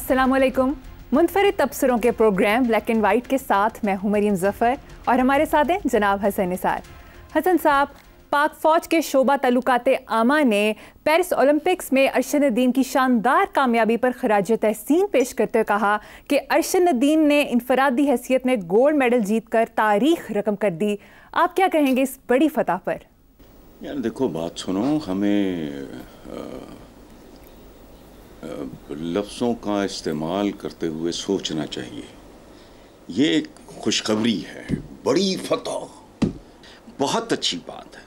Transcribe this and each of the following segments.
अस्सलामुअलैकुम। मुनफरिद तबसरों के programme black and white के साथ मैं हूं मरीम ज़फ़र और हमारे साथ हैं जनाब हसन निसार। हसन साहब, पाक फ़ौज के शोबा तल्लुकात आमा ने पेरिस ओलंपिक्स में अरशद नदीम की शानदार कामयाबी पर खराज तहसीन पेश करते हुए कहा कि अरशद नदीम ने इनफरादी हैसियत में गोल्ड मेडल जीतकर तारीख रकम कर दी। आप क्या कहेंगे इस बड़ी फतह पर? यार देखो, बात सुनो, हमें लफ्ज़ों का इस्तेमाल करते हुए सोचना चाहिए। ये एक खुशखबरी है, बड़ी फतह, बहुत अच्छी बात है।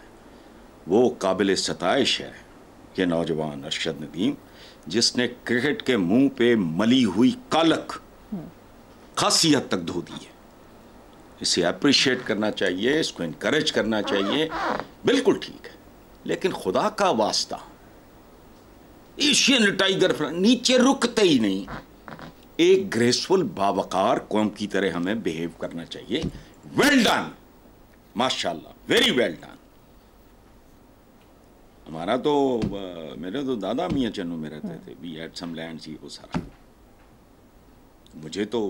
वो काबिल सताइश है ये नौजवान अरशद नदीम, जिसने क्रिकेट के मुंह पे मली हुई कालक खासी हद तक धो दी है। इसे अप्रिशिएट करना चाहिए, इसको इनकरेज करना चाहिए, बिल्कुल ठीक है। लेकिन खुदा का वास्ता, एशियन टाइगर नीचे रुकते ही नहीं। एक ग्रेसफुल बावकार कौम की तरह हमें बिहेव करना चाहिए। वेल डन, माशाल्लाह, वेरी वेल डन। हमारा तो मेरे तो दादा मियाँ चन्नू में रहते थे, वी हैड सम लैंड्स, ये वो सारा। मुझे तो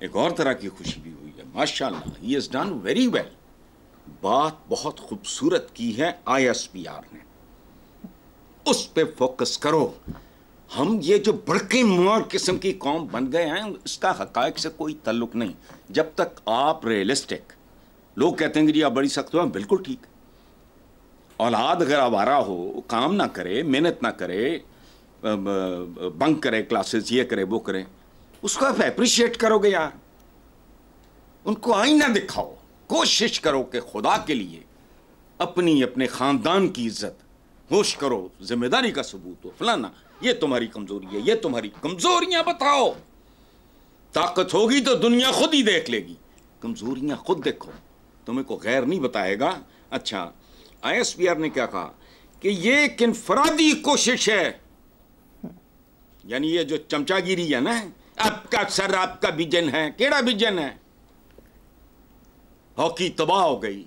एक और तरह की खुशी भी हुई है, माशाल्लाह, he has done very well. बात बहुत खूबसूरत की है ISPR ने, उस पे फोकस करो। हम ये जो बड़के मार किस्म की कौम बन गए हैं, इसका हकायक से कोई ताल्लुक नहीं। जब तक आप रियलिस्टिक, लोग कहते हैं कि जी आप बड़ी सख्त हो, बिल्कुल ठीक। औलाद अगर आवारा हो, काम ना करे, मेहनत ना करे, बंक करे क्लासेस, ये करे वो करे, उसको आप अप्रिशिएट करोगे यार। उनको आईना दिखाओ, कोशिश करो कि खुदा के लिए अपने खानदान की इज्जत होश करो, जिम्मेदारी का सबूत हो। फलाना ये तुम्हारी कमजोरी है, ये तुम्हारी कमजोरियां बताओ। ताकत होगी तो दुनिया खुद ही देख लेगी। कमजोरियां खुद देखो, तुम्हें को गैर नहीं बताएगा। अच्छा, ISPR ने क्या कहा कि ये एक इनफरादी कोशिश है, यानी ये जो चमचागिरी है ना, आपका सर आपका विजन है। केड़ा विजन है? हॉकी तबाह हो गई,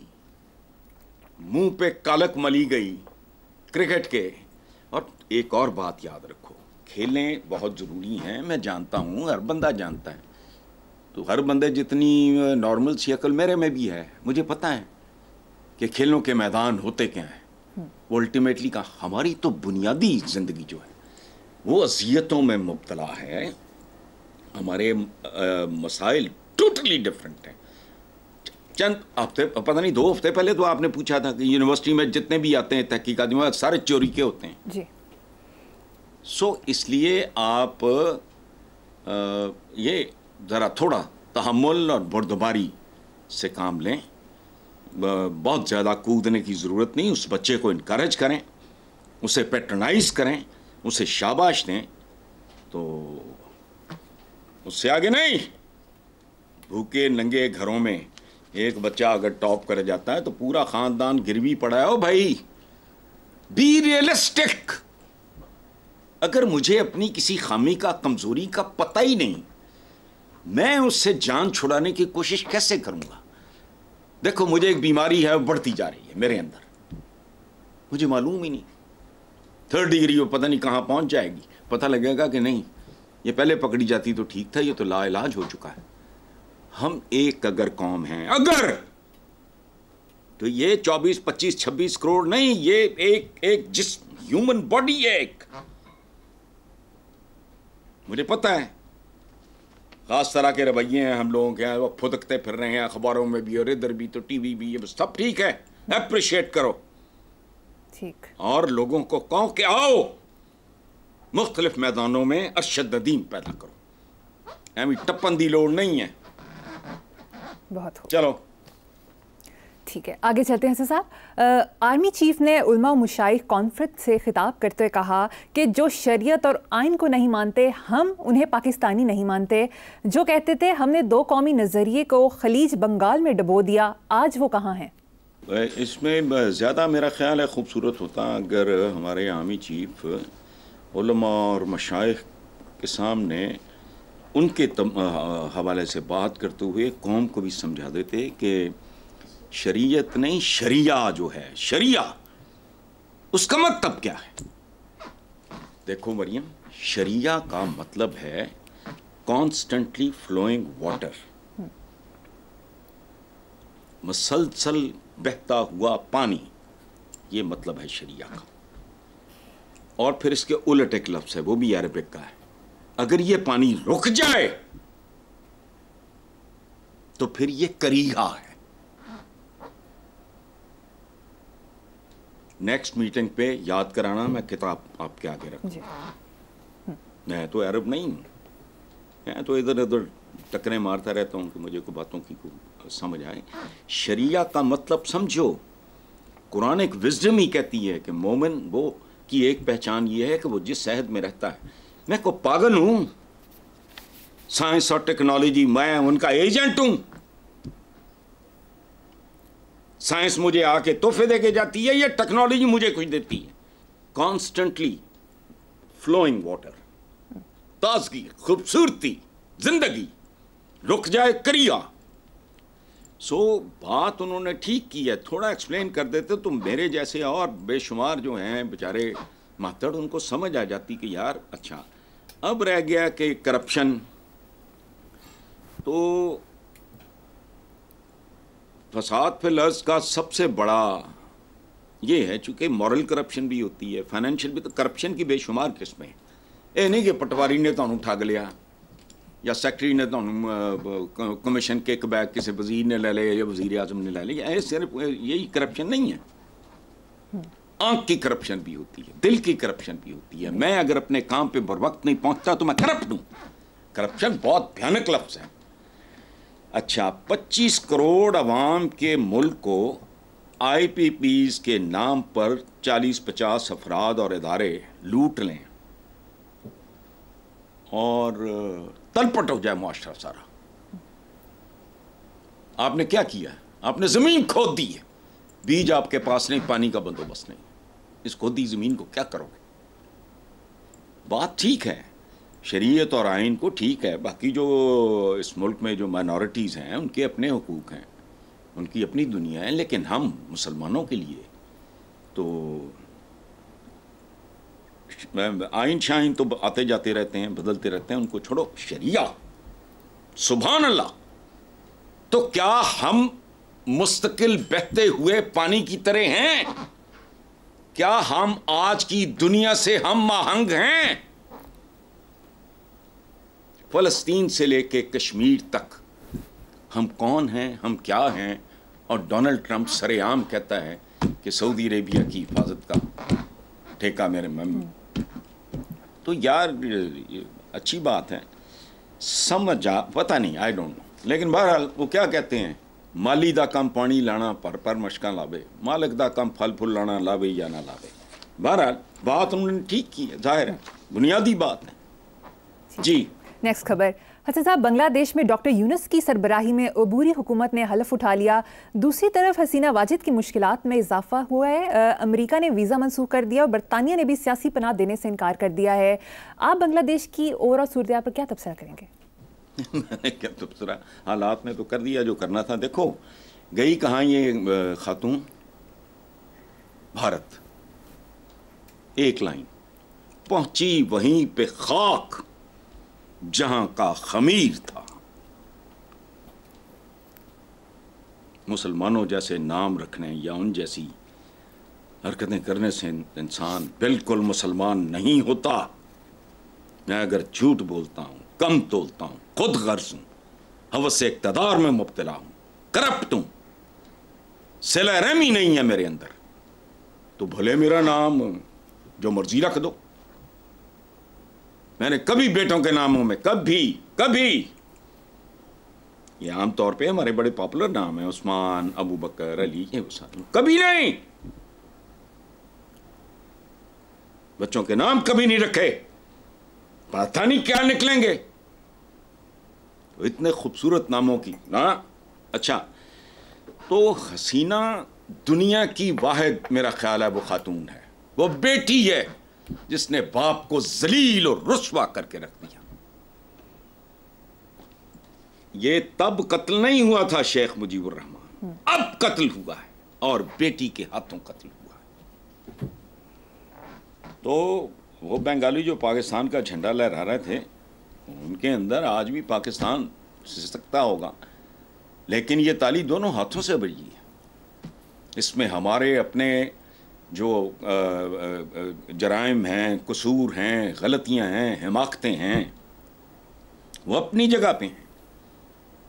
मुंह पे कालक मली गई क्रिकेट के। और एक और बात याद रखो, खेलें बहुत जरूरी हैं, मैं जानता हूं, हर बंदा जानता है। तो हर बंदे जितनी नॉर्मल सी अकल मेरे में भी है, मुझे पता है कि खेलों के मैदान होते क्या हैं। वो अल्टीमेटली का हमारी तो बुनियादी जिंदगी जो है वो अजियतों में मुब्तला है। हमारे मसाइल टोटली डिफरेंट हैं। चंद हफ्ते, पता नहीं 2 हफ्ते पहले तो आपने पूछा था कि यूनिवर्सिटी में जितने भी आते हैं तहकीकात में सारे चोरी के होते हैं जी। इसलिए आप ये ज़रा थोड़ा तहम्मुल और बुर्दबारी से काम लें। बहुत ज़्यादा कूदने की ज़रूरत नहीं। उस बच्चे को इनकरेज करें, उसे पैट्रनाइज करें, उसे शाबाश दें, तो उससे आगे नहीं। भूखे नंगे घरों में एक बच्चा अगर टॉप कर जाता है तो पूरा खानदान गिरवी पड़ा है। ओ भाई, बी रियलिस्टिक। अगर मुझे अपनी किसी खामी का, कमजोरी का पता ही नहीं, मैं उससे जान छुड़ाने की कोशिश कैसे करूंगा? देखो, मुझे एक बीमारी है, बढ़ती जा रही है मेरे अंदर, मुझे मालूम ही नहीं। 3rd डिग्री वो पता नहीं कहां पहुंच जाएगी। पता लगेगा कि नहीं, ये पहले पकड़ी जाती तो ठीक था, ये तो लाइलाज हो चुका है। हम एक अगर कौम हैं, अगर, तो ये 24, 25, 26 करोड़ नहीं, ये एक जिस्म, ह्यूमन बॉडी है एक। मुझे पता है खास तरह के रवैये हैं हम लोगों के, वो फुदकते फिर रहे हैं अखबारों में भी और इधर भी, तो टीवी भी, ये सब ठीक है, अप्रिशिएट करो। ठीक। और लोगों को कहो कि आओ मुख्तलिफ मैदानों में अरशद नदीम पैदा करो। एमी टप्पन दी लोड़ नहीं है। बहुत हो। चलो ठीक है, आगे चलते हैं साहब। आर्मी चीफ ने उलमा और मुशाइख कॉन्फ्रेंस से खिताब करते हुए कहा कि जो शरीयत और आइन को नहीं मानते, हम उन्हें पाकिस्तानी नहीं मानते। जो कहते थे हमने 2 कौमी नज़रिए को खलीज बंगाल में डबो दिया, आज वो कहाँ हैं? इसमें ज़्यादा मेरा ख्याल है खूबसूरत होता अगर हमारे आर्मी चीफ उलमा और मशाइख के सामने उनके हवाले से बात करते हुए कौम को भी समझा देते कि शरीयत नहीं, शरिया जो है, शरिया, उसका मतलब क्या है? देखो मरियम, शरिया का मतलब है कॉन्स्टेंटली फ्लोइंग वाटर, मसलसल बहता हुआ पानी, ये मतलब है शरिया का। और फिर इसके उलट एक लफ्ज है, वो भी अरबिक का है, अगर ये पानी रुक जाए तो फिर ये करीहा है। नेक्स्ट मीटिंग पे याद कराना, मैं किताब आपके आगे रखूंगा। मैं तो अरब नहीं हूं, मैं तो इधर उधर टकरे मारता रहता हूं कि मुझे को बातों की को समझ आए। शरिया का मतलब समझो, कुरान एक विजडम ही कहती है कि मोमिन वो की एक पहचान ये है कि वो जिस शहद में रहता है। मैं को पागल हूं, साइंस और टेक्नोलॉजी, मैं उनका एजेंट हूं। साइंस मुझे आके तोहफे देके जाती है या टेक्नोलॉजी मुझे कुछ देती है। कॉन्स्टेंटली फ्लोइंग वाटर, ताजगी, खूबसूरती, जिंदगी, रुक जाए करिया। सो बात उन्होंने ठीक की है, थोड़ा एक्सप्लेन कर देते तो मेरे जैसे और बेशुमार जो हैं बेचारे मातड़, उनको समझ आ जाती कि यार अच्छा। अब रह गया कि करप्शन, तो फसाद फिल अर्ज़ का सबसे बड़ा ये है, चूंकि मॉरल करप्शन भी होती है, फाइनेंशियल भी, तो करप्शन की बेशुमार किस्में। ये नहीं कि पटवारी ने तुहानू ठग लिया या सेक्रेटरी ने तुहानू कमीशन किक बैक किसी वजीर ने ले लिया या वजीर आजम ने ले लिया, सिर्फ यही करप्शन नहीं है। आंख की करप्शन भी होती है, दिल की करप्शन भी होती है। मैं अगर अपने काम पे बर वक्त नहीं पहुंचता तो मैं करप्ट हूं। करप्शन बहुत भयानक लफ्ज है। अच्छा, 25 करोड़ अवाम के मुल्क को IPPs के नाम पर 40-50 अफराद और इदारे लूट लें और तलपट हो जाए मुआशरा सारा। आपने क्या किया? आपने जमीन खोद दी है, बीज आपके पास नहीं, पानी का बंदोबस्त नहीं, इस खोदी जमीन को क्या करोगे? बात ठीक है, शरीयत और आइन को ठीक है, बाकी जो इस मुल्क में जो माइनॉरिटीज़ हैं उनके अपने हुकूक हैं, उनकी अपनी दुनिया है। लेकिन हम मुसलमानों के लिए तो आइन शाइन तो आते जाते रहते हैं, बदलते रहते हैं, उनको छोड़ो। शरिया, सुभान अल्लाह। तो क्या हम मुस्तकिल बहते हुए पानी की तरह हैं? क्या हम आज की दुनिया से हम आहंग हैं? फलस्तीन से लेके कश्मीर तक हम कौन हैं, हम क्या हैं? और डोनाल्ड ट्रंप सरेआम कहता है कि सऊदी अरेबिया की हिफाजत का ठेका मेरे तो यार अच्छी बात है, समझ आ, पता नहीं, आई डोंट नो। लेकिन बहरहाल वो क्या कहते हैं, माली दा कम पानी लाना पर मशकां लावे, मालिक दा कम फल फूल लाना लावे या ना लावे। बहरहाल बात उन्होंने ठीक की है, जाहिर है, बुनियादी बात है जी। नेक्स्ट खबर, हसन साहब, बांग्लादेश में डॉक्टर यूनुस की सरबराही में अबूरी हुकूमत ने हलफ उठा लिया। दूसरी तरफ हसीना वाजिद की मुश्किलात में इजाफा हुआ है। अमेरिका ने वीज़ा मंसूख कर दिया और बरतानिया ने भी सियासी पनाह देने से इनकार कर दिया है। आप बांग्लादेश की ओवरऑल सूरत पर क्या तबसरा करेंगे? मैंने क्या तबसरा, हालात में तो कर दिया जो करना था। देखो, गई कहाँ ये खातून? भारत। एक लाइन पहुंची वहीं पे खाक जहां का खमीर था। मुसलमानों जैसे नाम रखने या उन जैसी हरकतें करने से इंसान बिल्कुल मुसलमान नहीं होता। मैं अगर झूठ बोलता हूं, कम तोलता हूं, खुद गर्ज हूं, हवस से इक़्तिदार में मुब्तला हूं, करप्ट हूं, सिला रहमी नहीं है मेरे अंदर, तो भले मेरा नाम जो मर्जी रख दो। मैंने कभी बेटों के नामों में कभी ये आमतौर पे हमारे बड़े पॉपुलर नाम है, उस्मान, अबू बकर, अली, ये कभी नहीं, बच्चों के नाम कभी नहीं रखे। पता नहीं क्या निकलेंगे तो इतने खूबसूरत नामों की ना। अच्छा, तो हसीना दुनिया की वाहिद मेरा ख्याल है वो खातून है, वो बेटी है जिसने बाप को जलील और रुस्वा करके रख दिया। ये तब कत्ल नहीं हुआ था शेख मुजीबुर रहमान, अब कत्ल हुआ है और बेटी के हाथों कत्ल हुआ है। तो वो बंगाली जो पाकिस्तान का झंडा लहरा रहे थे, उनके अंदर आज भी पाकिस्तान सिसकता होगा, लेकिन ये ताली दोनों हाथों से बजी है। इसमें हमारे अपने जो जराइम हैं, कसूर हैं, गलतियां हैं, हिमाकतें हैं, वो अपनी जगह पे हैं,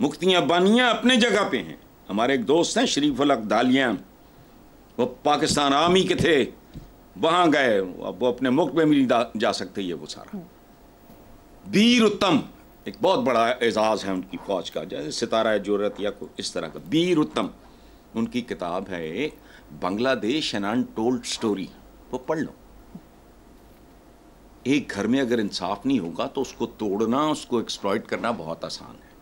मुक्तियां बानियां अपने जगह पे हैं। हमारे एक दोस्त हैं शरीफ उल अक़दालियान, वो पाकिस्तान आर्मी के थे, वहाँ गए, अब वो अपने मुल्क में भी नहीं जा सकते। ये वो सारा वीर उत्तम, एक बहुत बड़ा एजाज़ है उनकी फ़ौज का, जैसे सितारा जुर्रत या को इस तरह का। वीर उत्तम उनकी किताब है बांग्लादेश एन अनटोल्ड स्टोरी, वो पढ़ लो। एक घर में अगर इंसाफ नहीं होगा तो उसको तोड़ना, उसको एक्सप्लॉइट करना बहुत आसान है।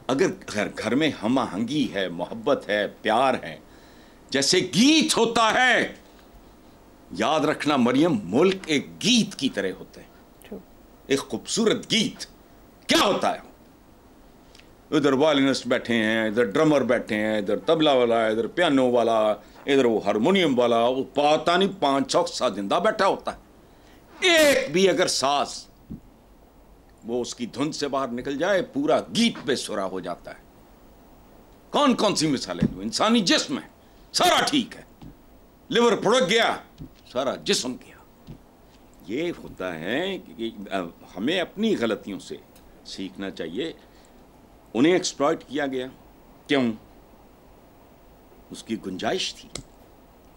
अगर घर में हम आहंगी है, मोहब्बत है, प्यार है, जैसे गीत होता है, याद रखना मरियम, मुल्क एक गीत की तरह होते हैं, एक खूबसूरत गीत। क्या होता है, इधर वायलिनिस्ट बैठे हैं, इधर ड्रमर बैठे हैं, इधर तबला वाला, इधर पियानो वाला, इधर वो हारमोनियम वाला, वो पता नहीं 500 साजिंदा बैठा होता है। एक भी अगर साज वो उसकी धुन से बाहर निकल जाए, पूरा गीत बेसुरा हो जाता है। कौन कौन सी मिसालें दूं? इंसानी जिस्म है, सारा ठीक है, लिवर फुड़क गया, सारा जिस्म गया। ये होता है कि हमें अपनी गलतियों से सीखना चाहिए। उन्हें एक्सप्लॉइट किया गया, क्यों? उसकी गुंजाइश थी,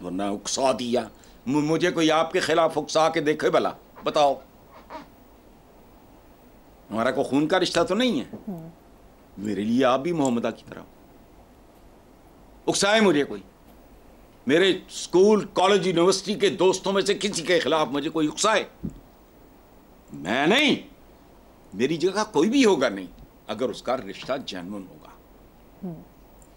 वरना उकसा दिया। मुझे कोई आपके खिलाफ उकसा के देखे भला, बताओ, हमारा कोई खून का रिश्ता तो नहीं है। मेरे लिए आप भी मोहम्मदा की तरह उकसाए मुझे कोई, मेरे स्कूल कॉलेज यूनिवर्सिटी के दोस्तों में से किसी के खिलाफ मुझे कोई उकसाए, मैं नहीं, मेरी जगह कोई भी होगा नहीं, अगर उसका रिश्ता जेन्युइन होगा।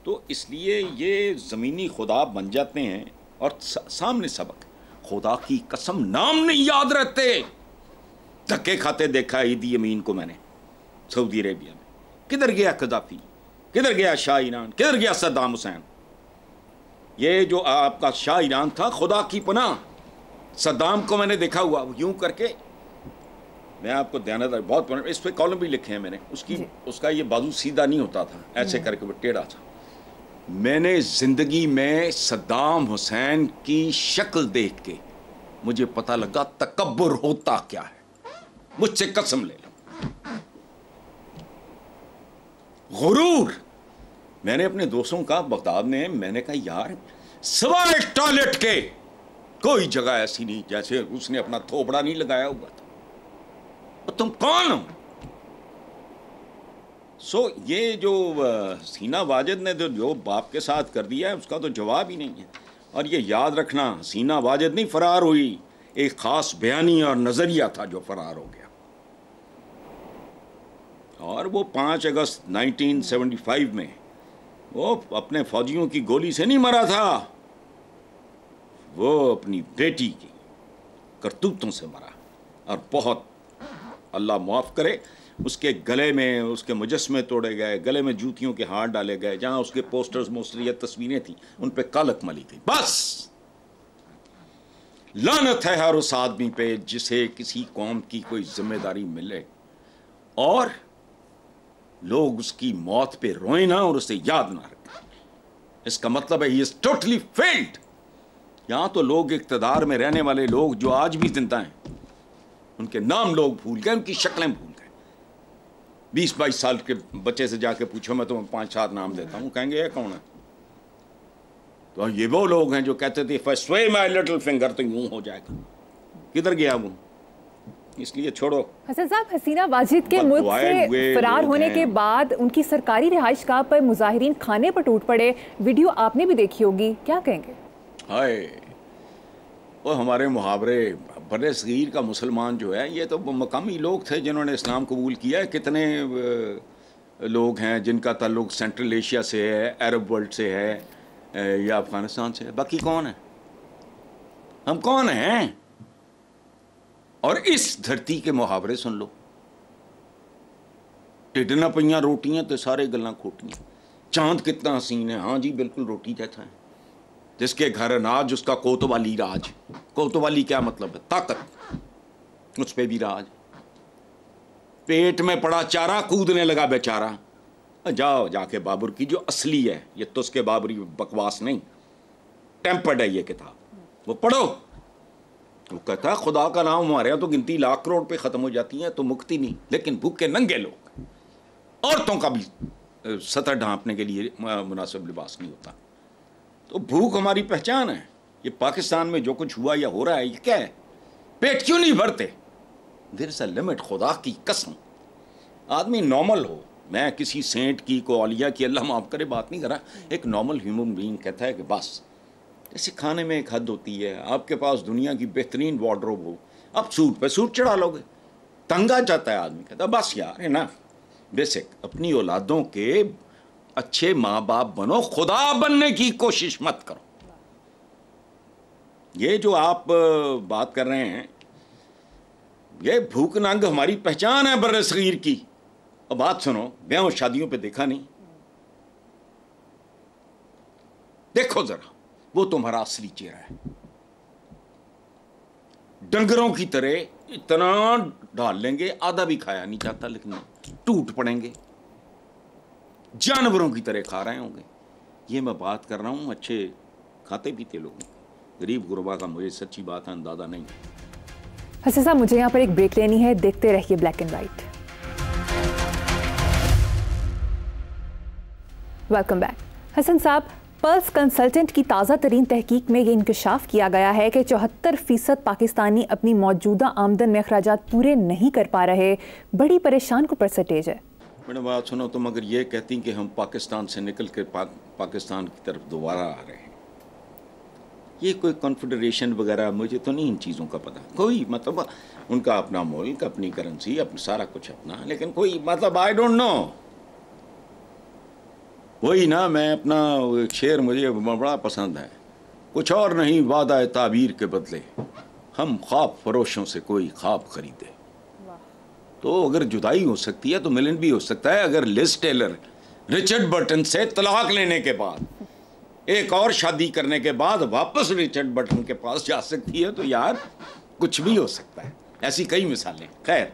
तो इसलिए ये ज़मीनी खुदा बन जाते हैं। और सामने सबक, खुदा की कसम नाम नहीं याद रहते। धक्के खाते देखा ईदी अमीन को मैंने सऊदी अरेबिया में। किधर गया कदाफी, किधर गया शाह ईरान, किधर गया सद्दाम हुसैन? ये जो आपका शाह ईरान था, खुदा की पनाह, सद्दाम को मैंने देखा हुआ यूं करके। मैं आपको ध्यान बहुत इस पे कॉलम भी लिखे हैं मैंने, उसका ये बाजू सीधा नहीं होता था, ऐसे करके वो टेढ़ा था। मैंने जिंदगी में सद्दाम हुसैन की शक्ल देख के मुझे पता लगा तकब्बुर होता क्या है। मुझसे कसम ले लो, गुरूर। मैंने अपने दोस्तों का बगदाद में, मैंने कहा यार, सिवाय टॉयलेट के कोई जगह ऐसी नहीं जैसे उसने अपना थोपड़ा नहीं लगाया हुआ था। और तुम कौन हो? ये जो हसीना वाजिद ने जो बाप के साथ कर दिया है, उसका तो जवाब ही नहीं है। और ये याद रखना, हसीना वाजिद नहीं फरार हुई, एक खास बयानी और नजरिया था जो फरार हो गया। और वो 5 अगस्त 1975 में वो अपने फौजियों की गोली से नहीं मरा था, वो अपनी बेटी की करतूतों से मरा। और बहुत, अल्लाह माफ़ करे, उसके गले में उसके मुजस्मे तोड़े गए, गले में जूतियों के हार डाले गए, जहाँ उसके पोस्टर्स मोस्टरी तस्वीरें थी उन पे कालक मली गई। बस लानत है हर उस आदमी पे जिसे किसी कौम की कोई जिम्मेदारी मिले और लोग उसकी मौत पे रोए ना और उसे याद ना रखें। इसका मतलब है ही इज टोटली फेल्ड। यहां तो लोग, इक्तदार में रहने वाले लोग जो आज भी जिंदा हैं, उनके नाम लोग भूल गए, उनकी शक्लें भूल गए। 20-22 साल के बच्चे से जाके पूछो, मैं तुम्हें 5-7 नाम देता हूं, कहेंगे ये कौन है? तो ये वो लोग हैं जो कहते थे इफ आई स्वे माय लिटिल फिंगर तो यूं हो जाएगा। किधर गया वो? इसलिए छोड़ो। हसन साहब, हसीना वाजिद के मुल्क से फरार होने के बाद उनकी सरकारी रिहाइशगाह पर मुजाहिरीन खाने पर टूट पड़े, वीडियो आपने भी देखी होगी, क्या कहेंगे? हाय, वो हमारे मुहावरे, बड़े सगीर का मुसलमान जो है, ये तो मकामी लोग थे जिन्होंने इस्लाम कबूल किया है। कितने लोग हैं जिनका ताल्लुक सेंट्रल एशिया से है, अरब वर्ल्ड से है या अफगानिस्तान से है। बाकी कौन है? हम कौन हैं? और इस धरती के मुहावरे सुन लो, ढिड ना पईयां रोटियां तो सारे गल्लां खोटियां, चांद कितना हसीन है, हाँ जी बिल्कुल रोटी जैसा है। जिसके घर अनाज उसका कोतवाली राज। कोतवाली क्या मतलब है? ताकत, उस पे भी राज। पेट में पड़ा चारा, कूदने लगा बेचारा। जाओ जाके बाबर की जो असली है, ये तो उसके बाबरी बकवास नहीं, टेम्पर्ड है ये किताब, वो पढ़ो। वो कहता है खुदा का नाम हमारे यहाँ तो गिनती लाख करोड़ पे खत्म हो जाती है तो मुक्ति नहीं, लेकिन भूखे नंगे लोग, औरतों का भी सतर ढांपने के लिए मुनासिब लिबास नहीं होता। तो भूख हमारी पहचान है। ये पाकिस्तान में जो कुछ हुआ या हो रहा है ये क्या है? पेट क्यों नहीं भरते? There is a limit. खुदा की कसम, आदमी नॉर्मल हो, मैं किसी सेंट की को औलिया की अल्लाह माफ़ करे बात नहीं कर रहा, एक नॉर्मल ह्यूमन बीइंग कहता है कि बस, जैसे खाने में एक हद होती है। आपके पास दुनिया की बेहतरीन वार्डरोब हो, आप सूट पे सूट चढ़ा लोगे, तंगा जाता है आदमी, कहता बस यार है ना। बेसिक अपनी औलादों के अच्छे माँ बाप बनो, खुदा बनने की कोशिश मत करो। ये जो आप बात कर रहे हैं, ये भूख नंग हमारी पहचान है बर्रे सगीर की। अब बात सुनो, ब्याह शादियों पे देखा नहीं? देखो जरा, वो तुम्हारा असली चेहरा है। डंगरों की तरह इतना डाल लेंगे, आधा भी खाया नहीं जाता, लेकिन टूट पड़ेंगे, जानवरों की तरह खा रहे होंगे। ये मैं बात कर रहा हूं अच्छे खाते पीते लोगों की, गरीब गुरबा का मुझे सच्ची बात है अंदाजा नहीं। हसन साहब, मुझे यहाँ पर एक ब्रेक लेनी है, देखते रहिए black and white. Welcome back. Hassan साहब, पल्स कंसल्टेंट की ताज़ा तरीन तहकीक में ये इंकशाफ किया गया है कि 74% पाकिस्तानी अपनी मौजूदा आमदन में अखराजात पूरे नहीं कर पा रहे। बड़ी परेशान को परसेंटेज है। मैडम बात सुनो, तुम अगर ये कहती कि हम पाकिस्तान से निकल के पाकिस्तान की तरफ दोबारा आ रहे हैं, ये कोई कॉन्फेडरेशन वगैरह, मुझे तो नहीं इन चीज़ों का पता। कोई मतलब उनका अपना मुल्क, अपनी करेंसी, अपना सारा कुछ अपना, लेकिन कोई मतलब आई डोंट नो। वही ना, मैं अपना शेर मुझे बड़ा पसंद है, कुछ और नहीं वादा है ताबीर के बदले, हम ख्वाब फरोशों से कोई ख्वाब खरीदे। तो अगर जुदाई हो सकती है तो मिलन भी हो सकता है। अगर लिज टेलर रिचर्ड बर्टन से तलाक लेने के बाद, एक और शादी करने के बाद वापस रिचर्ड बर्टन के पास जा सकती है, तो यार कुछ भी हो सकता है। ऐसी कई मिसालें। खैर,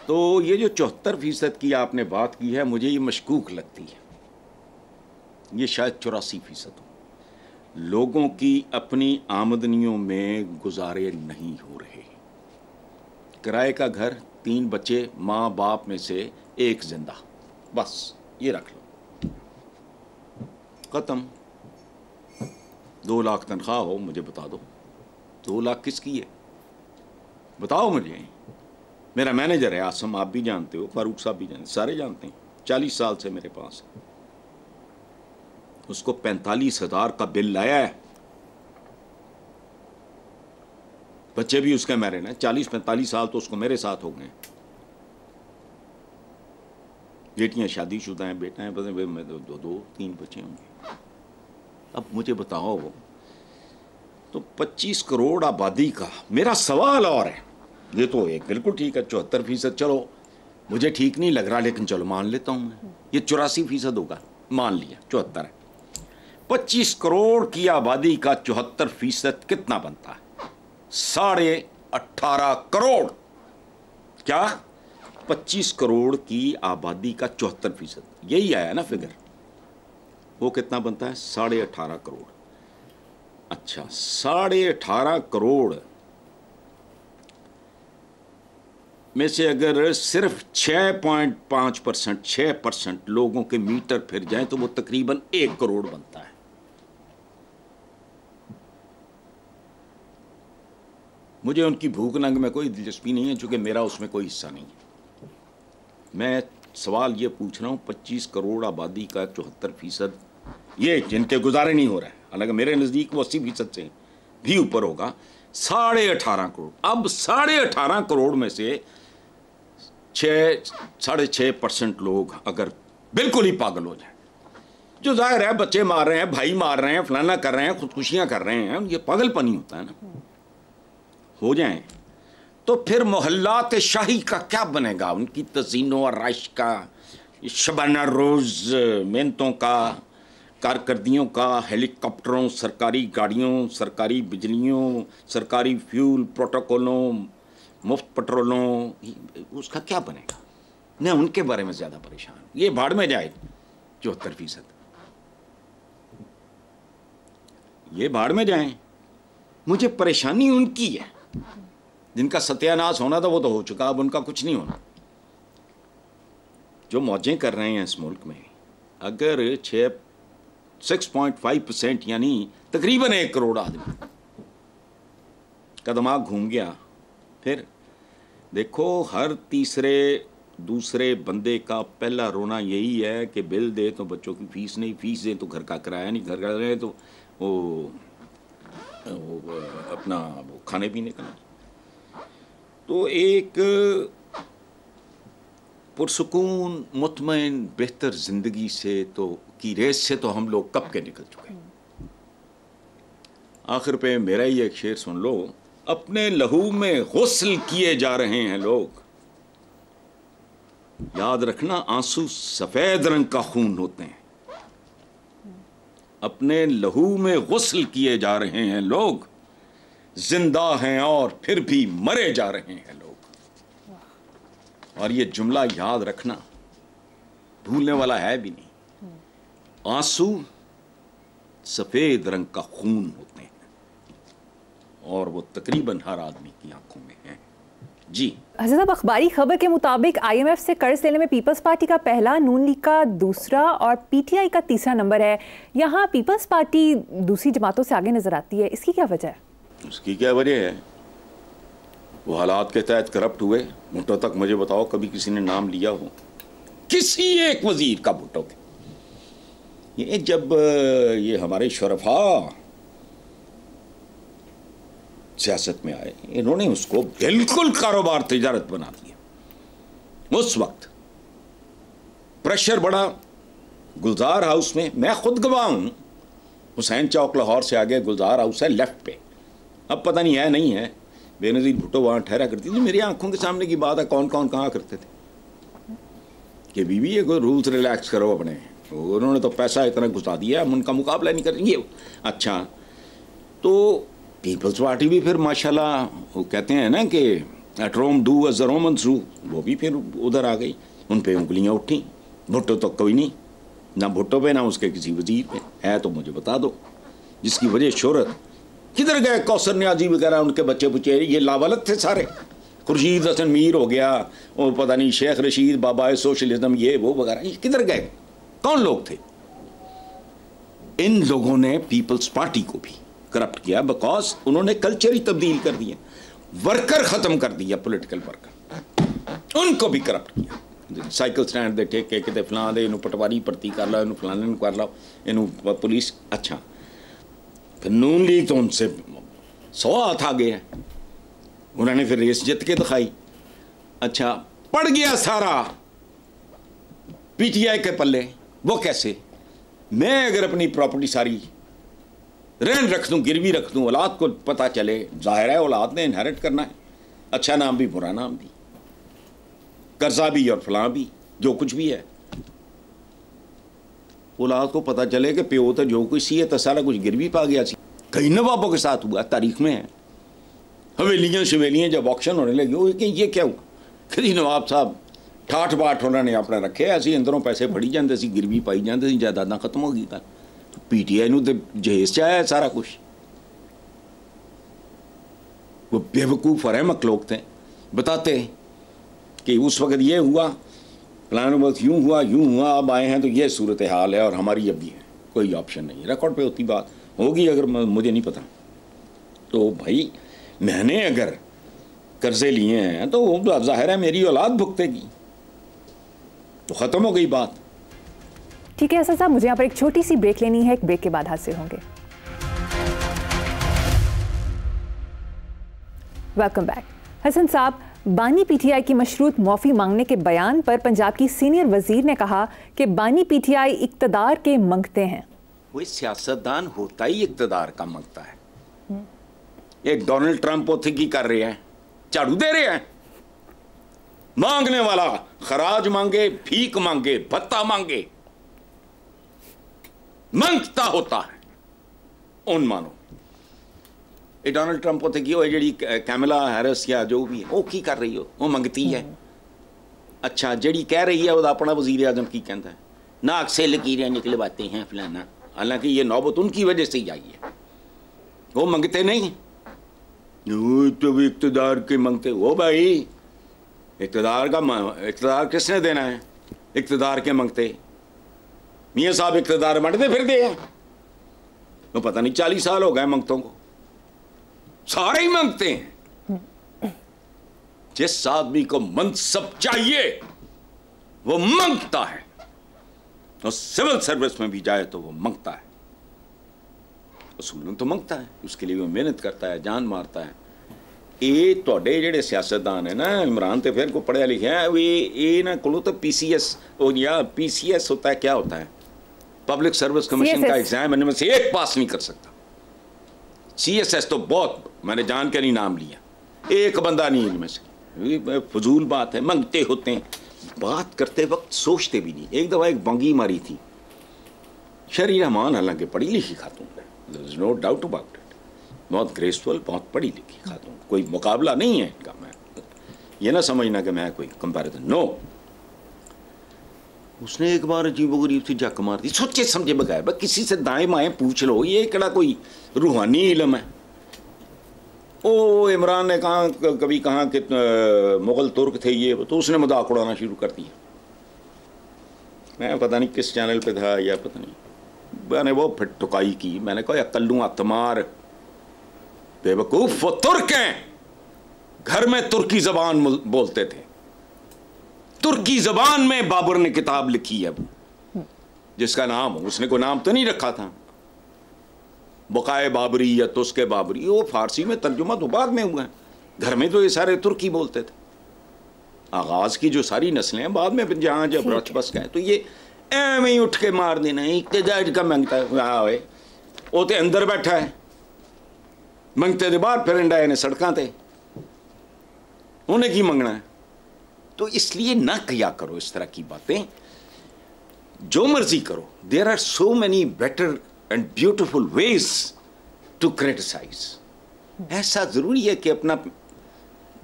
तो ये जो 74% की आपने बात की है, मुझे ये मशकूक लगती है। ये शायद 84% हो। लोगों की अपनी आमदनियों में गुजारे नहीं हो रहे। किराए का घर, 3 बच्चे, माँ बाप में से एक जिंदा, बस ये रख लो, खत्म। 2 लाख तनख्वाह हो, मुझे बता दो 2 लाख किसकी है? बताओ मुझे। मेरा मैनेजर है आसम, आप भी जानते हो, फारूक साहब भी जानते, सारे जानते हैं, 40 साल से मेरे पास। उसको 45,000 का बिल लाया है। बच्चे भी उसके मैरिड हैं, 40-45 साल तो उसको मेरे साथ हो गए। बेटियां शादीशुदा हैं, बेटा है, मैं 2-3 बच्चे होंगे। अब मुझे बताओ, वो तो 25 करोड़ आबादी का, मेरा सवाल और है, ये तो एक बिल्कुल ठीक है 74%, चलो मुझे ठीक नहीं लग रहा, लेकिन चलो मान लेता हूं मैं, ये 84% होगा, मान लिया 74 है। 25 करोड़ की आबादी का 74% कितना बनता है? 18.5 करोड़। क्या? 25 करोड़ की आबादी का 74%, यही आया ना फिगर। वो कितना बनता है? 18.5 करोड़। अच्छा, 18.5 करोड़ में से अगर सिर्फ 6.5%, 6% लोगों के मीटर फिर जाएं तो वो तकरीबन 1 करोड़ बनता है। मुझे उनकी भूख नंग में कोई दिलचस्पी नहीं है, चूंकि मेरा उसमें कोई हिस्सा नहीं है। मैं सवाल ये पूछ रहा हूँ, 25 करोड़ आबादी का 74%, ये जिनके गुजारे नहीं हो रहा है, हालांकि मेरे नज़दीक वो 80% से भी ऊपर होगा, 18.5 करोड़। अब 18.5 करोड़ में से 6.5% लोग अगर बिल्कुल ही पागल हो जाए, जो जाहिर है बच्चे मार रहे हैं, भाई मार रहे हैं, फलाना कर रहे हैं, खुदकुशियाँ कर रहे हैं, ये पागलपनी होता है ना, हो जाएं, तो फिर मोहल्लात शाही का क्या बनेगा? उनकी तज़ीनो और राइश का, शबाना रोज़ मेहनतों का, कारकर्दियों का, हेलीकॉप्टरों, सरकारी गाड़ियों, सरकारी बिजलियों, सरकारी फ्यूल, प्रोटोकॉलों, मुफ्त पेट्रोलों, उसका क्या बनेगा? मैं उनके बारे में ज़्यादा परेशान हूँ। ये भाड़ में जाए 74%, ये भाड़ में जाएं। मुझे परेशानी उनकी है जिनका सत्यानाश होना था वो तो हो चुका, अब उनका कुछ नहीं होना। जो मौजें कर रहे हैं इस मुल्क में, अगर 6.5% यानी तकरीबन 1 करोड़ आदमी का दिमाग घूम गया, फिर देखो हर तीसरे दूसरे बंदे का पहला रोना यही है कि बिल दे तो बच्चों की फीस नहीं, फीस दे तो घर का किराया नहीं, घर का दे तो वो अपना वो खाने पीने का नहीं। तो एक पुरसुकून, मुतमईन, बेहतर जिंदगी से तो की रेस से तो हम लोग कब के निकल चुके हैं। आखिर पे मेरा ही एक शेर सुन लो, अपने लहू में गुस्ल किए जा रहे हैं लोग, याद रखना आंसू सफेद रंग का खून होते हैं। अपने लहू में गुस्ल किए जा रहे हैं लोग, जिंदा हैं और फिर भी मरे जा रहे हैं लोग। और ये जुमला याद रखना, भूलने वाला है भी नहीं। आंसू सफेद रंग का खून होते हैं और वो तकरीबन हर आदमी की आंखों में है। जी हसन साहब, अखबारी खबर के मुताबिक IMF से कर्ज लेने में पीपल्स पार्टी का पहला, नून लीग का दूसरा और PTI का तीसरा नंबर है। यहाँ पीपल्स पार्टी दूसरी जमातों से आगे नजर आती है, इसकी क्या वजह है? उसकी क्या वजह है? वो हालात के तहत करप्ट हुए। भुट्टो तक मुझे बताओ कभी किसी ने नाम लिया हो किसी एक वजीर का भुट्टो के? ये जब ये हमारे शरफा सियासत में आए, इन्होंने उसको बिल्कुल कारोबार तिजारत बना दिया। उस वक्त प्रेशर बड़ा गुलजार हाउस में, मैं खुद गवाह हूं, हुसैन चौक लाहौर से आगे गुलजार हाउस है लेफ्ट पे, अब पता नहीं है नहीं है। बेनज़ीर भुट्टो वहां ठहरा करती थी, मेरी आंखों के सामने की बात है। कौन कौन कहाँ करते थे कि बीबी ये कोई रूल्स रिलैक्स करो अपने, उन्होंने तो पैसा इतना घुसा दिया, हम उनका मुकाबला नहीं करेंगे। अच्छा, तो पीपल्स पार्टी भी फिर माशाल्लाह वो कहते हैं ना कि at Rome do as the Romans do, वो भी फिर उधर आ गई, उन पे उंगलियां उठी। भुट्टो तो कोई नहीं, ना भुट्टो पे ना उसके किसी वजीर पे है, तो मुझे बता दो जिसकी वजह शोहरत। किधर गए कौसर न्याजी वगैरह, उनके बच्चे बुच्चे ये लावालत थे सारे। खुर्शीद हसन मीर हो गया और पता नहीं शेख रशीद बाबा सोशलिज्म ये वो वगैरह, ये किधर गए? कौन लोग थे? इन लोगों ने पीपल्स पार्टी को भी करप्ट किया, बिकॉज उन्होंने कल्चर ही तब्दील कर दिया, वर्कर खत्म कर दिया, पॉलिटिकल वर्कर, उनको भी करप्ट किया। साइकिल स्टैंड दे ठेके किते फलां दे, इनू पटवारी भर्ती कर लो, इनू फलाने कर लो, इनू पुलिस। अच्छा, फिर नून लीग तो उनसे 100 हाथ आ गए हैं, उन्होंने फिर रेस जित के दिखाई। अच्छा, पड़ गया सारा PTI के पल्ले। वो कैसे? मैं अगर अपनी प्रॉपर्टी सारी रहन रख दूं, गिरवी रख दूं, औलाद को पता चले, जाहिर है औलाद ने इनहेरिट करना है, अच्छा नाम भी बुरा नाम भी, कर्जा भी और फलां भी, जो कुछ भी है। औलाद को पता चले कि प्यो तो जो कुछ सी है तो सारा कुछ गिरवी पा गया सी। कई नवाबों के साथ हुआ, तारीख में है। हवेलियां शवेलियां जब ऑक्शन होने लगी, वो कि ये क्या हुआ? कभी नवाब साहब ठाठ बाट उन्होंने अपने रखे, ऐसे अंदरों पैसे फड़ी जाते सी, गिरवी पाई जाते सी, जायदादां खत्म हो गई। तो PTI नूं ते जहेज च आया सारा कुछ। वो बेवकूफ़ और अहमक लोग थे, बताते कि उस वक्त ये हुआ, प्लान वक्त यूँ हुआ, अब आए हैं तो ये सूरत हाल है और हमारी अब भी है, कोई ऑप्शन नहीं है। रिकॉर्ड पे होती बात होगी, अगर मुझे नहीं पता। तो भाई मैंने अगर कर्जे लिए हैं तो वो जाहिर है मेरी औलाद भुगतेगी, तो ख़त्म हो गई बात। ठीक है हसन साहब, मुझे यहाँ पर एक छोटी सी ब्रेक लेनी है, एक ब्रेक के बाद हाजिर होंगे। Welcome back. हसन साहब, बानी PTI की मशरूत माफ़ी मांगने के बयान पर पंजाब की सीनियर वजीर ने कहा कि बानी PTI इक्तदार के मंगते हैं। वो सियासतदान होता ही इक्तदार का मंगता है। एक डोनाल्ड ट्रंप उथे की कर रहे हैं, झाड़ू दे रहे हैं। मांगने वाला खराज मांगे, भीख मांगे, भत्ता मांगे, मंगता होता है उन मानो ये डोनाल्ड ट्रंप उत्ते की होए जी कैमला हैरिस या जो भी है वो की कर रही हो वो मंगती है। अच्छा जी कह रही है वह अपना वजीर आजम की कहता है नाक से लकीरें निकलवाते हैं फलाना, हालांकि ये नौबत उनकी वजह से ही आई है, वो मंगते नहीं तो भी इक़्तिदार के मंगते हो भाई। इक़्तिदार किसने देना है? इक़्तिदार के मंगते मियाँ साहब इक़्तिदार बांटते फिर दे तो पता नहीं 40 साल हो गए मंगतों को, सारे ही मंगते हैं। जिस आदमी को मनसब चाहिए वो मंगता है, और सिविल सर्विस में भी जाए तो वो मंगता है, असूलन तो मंगता है, उसके लिए वो मेहनत करता है, जान मारता है। ये तुहाडे जिहड़े सियासतदान है ना, इमरान तो फिर को पढ़िया लिखा है, ये ना को तो PCS या PCS होता है, क्या होता है, पब्लिक सर्विस कमीशन का एग्जाम इनमें से एक पास नहीं कर सकता। CSS तो बहुत मैंने जान के नहीं नाम लिया, एक बंदा नहीं इनमें से। फजूल बात है, मंगते होते हैं, बात करते वक्त सोचते भी नहीं। एक दफ़ा एक बंगी मारी थी शरी रहमान, हालांकि पढ़ी लिखी खातून है, there is no doubt about it, बहुत ग्रेसफुल, बहुत पढ़ी लिखी खातून, कोई मुकाबला नहीं है इनका। मैं ये ना समझना कि मैं कोई कंपैरिजन, नो। उसने एक बार अजीबोगरीब सी जक मार दी, सोचे समझे बगैर, बस किसी से दाएं बाएं पूछ लो, ये केड़ा कोई रूहानी इल्म है। ओ इमरान ने कहा कभी कहा कि मुगल तुर्क थे ये, तो उसने मजाक उड़ाना शुरू कर दिया। मैं पता नहीं किस चैनल पे था या पता नहीं, मैंने वो फिर टुकाई की, मैंने कहा कल्लू अतमार बेवकूफ़, वो तुर्क हैं, घर में तुर्की ज़बान बोलते थे, तुर्की ज़बान में बाबर ने किताब लिखी है जिसका नाम, उसने कोई नाम तो नहीं रखा था, बकाए बाबरी या तुस्के बाबरी, वो फारसी में तर्जुमा तो बाद में हुआ है, घर में तो ये सारे तुर्की बोलते थे। आगाज़ की जो सारी नस्लें हैं बाद में जहाँ जब रच बस गए, तो ये एवं ही उठ के मार देना इक़्तिदार का मंगता है, वो तो अंदर बैठा है, मंगते दे बाहर फिर डाए ने सड़कों ते, उन्हें की मंगना है। तो इसलिए ना किया करो इस तरह की बातें, जो मर्जी करो। There are so many better and beautiful ways to criticise. ऐसा ज़रूरी है कि अपना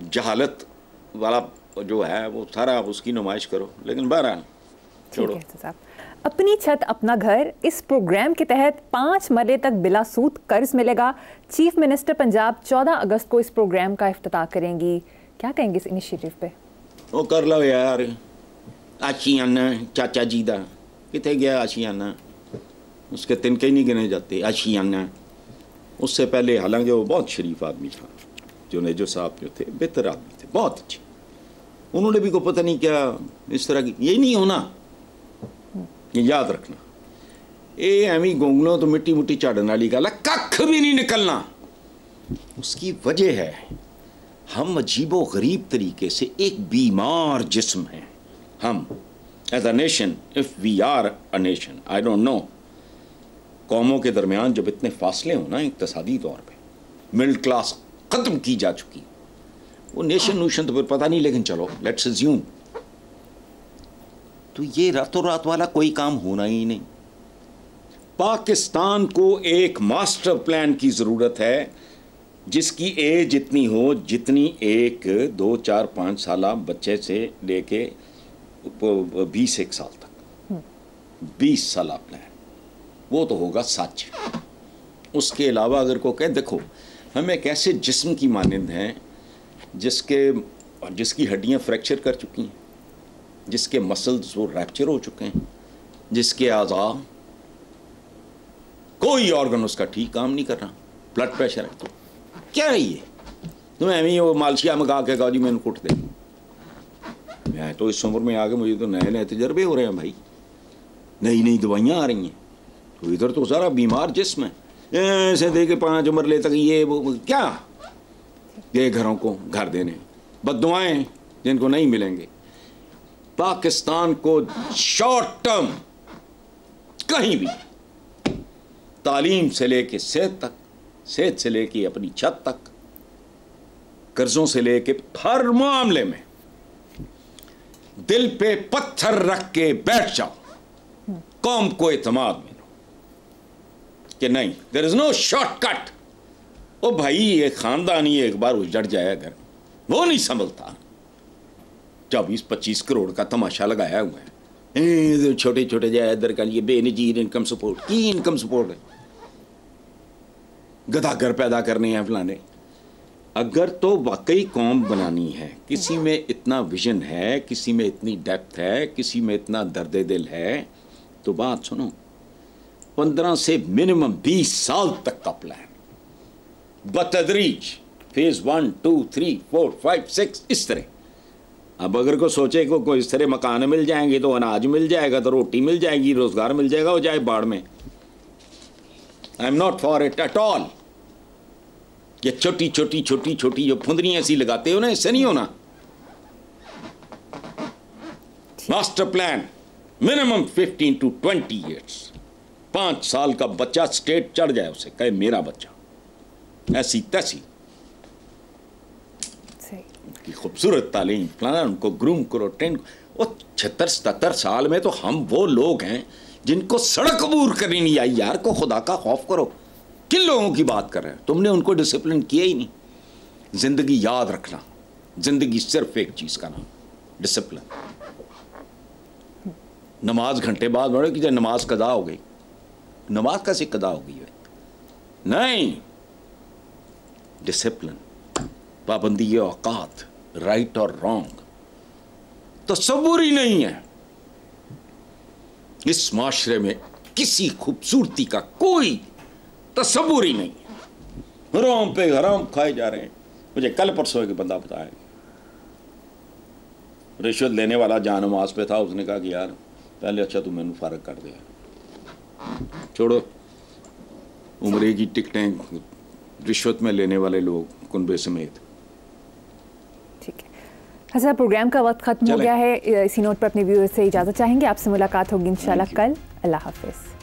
जहालत वाला जो है वो सारा उसकी नुमाइश करो, लेकिन बहरहाल छोड़ो। अपनी छत अपना घर, इस प्रोग्राम के तहत 5 मरले तक बिला सूद कर्ज मिलेगा। चीफ मिनिस्टर पंजाब 14 अगस्त को इस प्रोग्राम का इफ्तिताह करेंगी। क्या कहेंगे इस इनिशिएटिव पे? वो कर लो यार, आशियाना चाचा जी दा कितने गया आशियाना, उसके तिनके ही नहीं गिने जाते आशियाना। उससे पहले हालांकि वो बहुत शरीफ आदमी था, जुनेजो साहब जो थे बेहतर आदमी थे, बहुत अच्छे, उन्होंने भी को पता नहीं क्या इस तरह की, यही नहीं होना, ये याद रखना। ये एवं गोंगलों तो मिट्टी मुट्टी झाड़न वाली गल है, कख भी नहीं निकलना। उसकी वजह है हम अजीबो गरीब तरीके से एक बीमार जिस्म हैं हम as a nation, if we are a nation. I don't know, कौमों के दरमियान जब इतने फासले हो ना इक़्तिसादी तौर पे, मिडिल क्लास ख़त्म की जा चुकी, वो नेशन नूशन तो फिर पता नहीं, लेकिन चलो लेट्स अज्यूम, तो ये रातों रात वाला कोई काम होना ही नहीं। पाकिस्तान को एक मास्टर प्लान की ज़रूरत है जिसकी एज इतनी हो जितनी एक 2, 4, 5 साल बच्चे से लेके 21 साल तक, 20 साल प्लान, वो तो होगा सच। उसके अलावा अगर को कहे देखो हम एक ऐसे जिस्म की मानंद हैं जिसकी हड्डियां फ्रैक्चर कर चुकी हैं, जिसके मसल्स वो रैप्चर हो चुके हैं, जिसके आज़ा कोई ऑर्गन उसका ठीक काम नहीं कर रहा, ब्लड प्रेशर है, तो क्या है ये? तुम एवं वो मालशिया मंगा के कहा जी मैंने कुट दे। मैं तो इस उम्र में आ गए, मुझे तो नए नए तजर्बे हो रहे हैं भाई, नई नई दवाइयाँ आ रही हैं, तो इधर तो सारा बीमार जिस्म है, ऐसे दे के 5 मरले तक ये वो क्या ये घरों को घर देने, बद्दुआएं जिनको नहीं मिलेंगे। पाकिस्तान को शॉर्ट टर्म कहीं भी तालीम से लेके सेहत तक, सेहत से लेके अपनी छत तक, कर्जों से लेके हर मामले में दिल पे पत्थर रख के बैठ जाओ, कौम को एतमाद मिलो, कि नहीं, देयर इज नो शॉर्टकट। ओ भाई, ये खानदानी एक बार उजड़ जाए अगर, वो नहीं संभलता। 24-25 करोड़ का तमाशा लगाया हुआ है, छोटे छोटे जाए इधर का, ये बेनजीर इनकम सपोर्ट की इनकम सपोर्ट है, गदागर पैदा करने हैं फलाने। अगर तो वाकई कौम बनानी है, किसी में इतना विजन है, किसी में इतनी डेप्थ है, किसी में इतना दर्द दिल है, तो बात सुनो, 15 से मिनिमम 20 साल तक का प्लान, बतदरीज, फेज 1, 2, 3, 4, 5, 6 इस तरह। अब अगर को सोचे को कोई इस तरह मकान मिल जाएंगे तो अनाज मिल जाएगा, तो रोटी मिल जाएगी, रोजगार मिल जाएगा, हो जाए बाढ़ में। I am not for it at all. ये छोटी छोटी छोटी छोटी जो फुंदरी ऐसी लगाते हो ना, इससे नहीं होना। Master plan minimum 15 to 20 years. 5 साल का बच्चा स्टेट चढ़ जाए, उसे कहे मेरा बच्चा, ऐसी तैसी की खूबसूरत तालीम फलाना, उनको ग्रूम करो, ट्रेन। वो 76-77 साल में तो हम वो लोग हैं जिनको सड़क अबूर करनी नहीं आई यार, को खुदा का खौफ करो। किन लोगों की बात कर रहे हैं? तुमने उनको डिसिप्लिन किया ही नहीं। जिंदगी याद रखना, जिंदगी सिर्फ एक चीज का नाम, डिसिप्लिन। नमाज घंटे बाद बोले कि जब नमाज कदा हो गई, नमाज कैसे कदा हो गई? नहीं, डिसिप्लिन, पाबंदी औकात, राइट और रॉन्ग, तसव्वुर ही नहीं है। इस माशरे में किसी खूबसूरती का कोई तसव्वुर ही नहीं है। हराम पे हराम खाए जा रहे हैं। मुझे कल परसों एक बंदा बताया, रिश्वत लेने वाला जहाँ नमाज पे था, उसने कहा कि यार पहले अच्छा तू मैनू फारग कर दे, छोड़ो उम्रे की टिकटें रिश्वत में लेने वाले लोग कुनबे समेत। ठीक है हसन, प्रोग्राम का वक्त खत्म हो गया है। इसी नोट पर अपने व्यूअर्स से इजाज़त चाहेंगे। आपसे मुलाकात होगी इंशाल्लाह कल। अल्लाह हाफिज़।